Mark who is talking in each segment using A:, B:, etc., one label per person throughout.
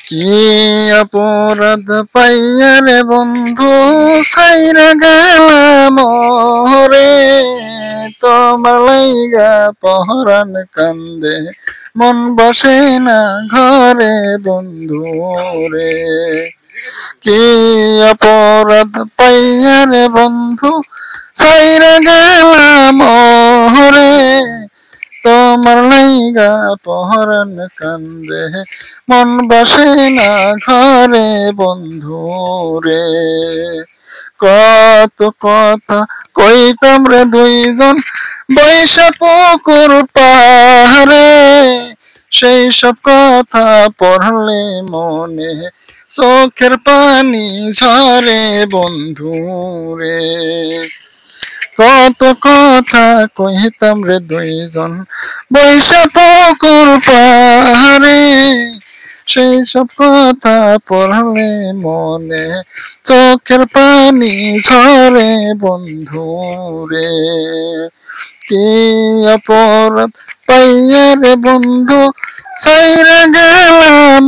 A: কি অপরাধ পাইয়া রে বন্ধু সাইরা গেলাম রে, তোমার লাইগা পহরান কান্দে মন বসে না ঘরে বন্ধু রে। কি অপরাধ পাইয়া রে বন্ধু সাইরা গেলাম রে, তোমার লাইগা পহরান কান্দে মন বসে না ঘরে বন্ধু রে। কত কথা কইতাম রে দুইজন বৈশা পুকুর পাহাড়ে, সেই সব কথা পড়লে মনে চোখের পানি ঝরে বন্ধু রে। কত কথা কইতাম রে দুইজন বৈশা পুকুর পাহাড়ে, সেই সব কথা পড়লে মনে চোখের পানি ঝরে বন্ধু রে। কি অপরাধ পাইয়া রে বন্ধু সাইরা গেলাম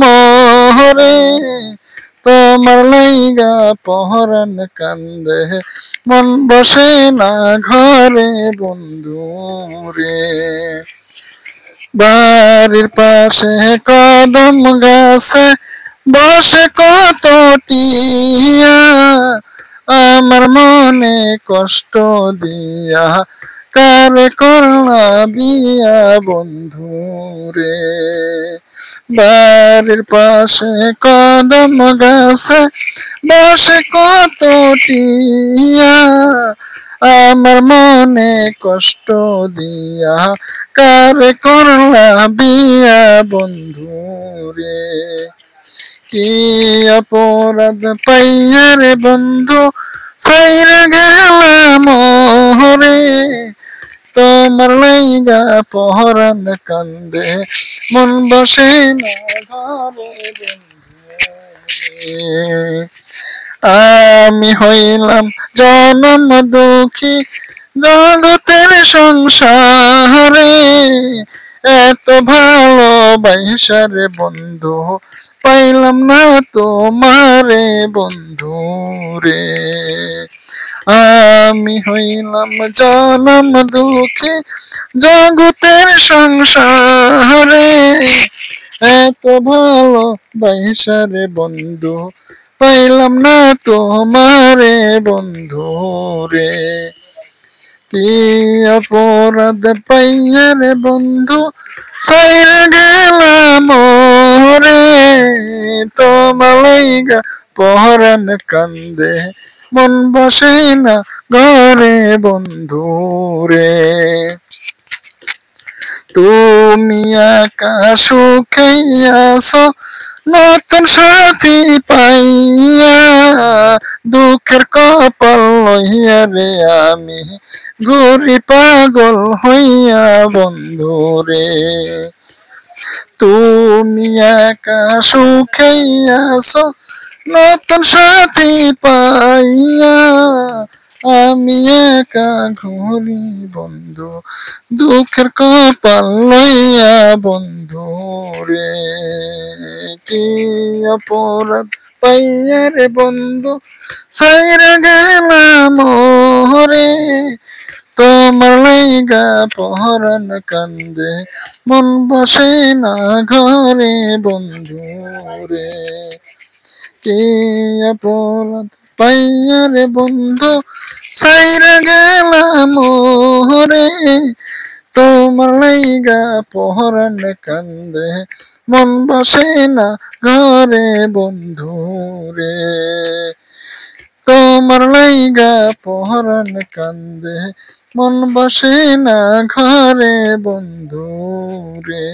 A: রে, তোমার লাইগা পহরান কান্দে মন বসে না ঘরে বন্ধু রে। বাড়ির পাশে কদম গাছে বসে কত টিয়া, আমার মনে কষ্ট দিয়া কারে করলা বিয়া বন্ধু রে। বাড়ির পাশে কদম গাছে বসে কত টিয়া, আমার মনে কষ্ট দিয়া কারে করলা বিয়া বন্ধু রে। কি অপরাধ পাইয়া রে বন্ধু সাইরা গেলাম রে, তোমার লাইগা পহরান কান্দে মন বসে না ঘরে বন্ধু রে। আমি হইলাম জনম দুঃখী জগতের সংসারে, এত ভালোবাসা রে বন্ধু পাইলাম না তোমারে বন্ধু রে। আমি হইলাম জনম দুঃখী জগতের সংসারে, এত ভালোবাসা রে বন্ধু পাইলাম না তোমারে বন্ধু রে। কি অপরাধ পাইয়া রে বন্ধু সাইরা গেলাম রে, তোমার লাইগা পহরান কান্দে মন বসে না ঘরে বন্ধু রে। তুমি একা সুখাইয়াছো নতুন সাথী পাইয়া, দুঃখের কপাল লইয়া রে আমি ঘুরি পাগল হইয়া বন্ধু রে। তুমি একা সুখাইয়াছো নতুন সাথী পাইয়া, আমি একা ঘুরি বন্ধু দুঃখের কপাল লইয়া বন্ধু রে। কি অপরাধ পাইয়া রে বন্ধু সাইরা গেলাম রে, তোমার লাইগা পহরান কান্দে মন বসে না ঘরে বন্ধু রে। কি অপরাধ পাইয়া রে বন্ধু সাইরা গেলাম রে, তোমার লাইগা পহরান কান্দে মন বসে না ঘরে বন্ধু রে। তোমার লাইগা পহরান কান্দে মন বসে না ঘরে বন্ধু রে।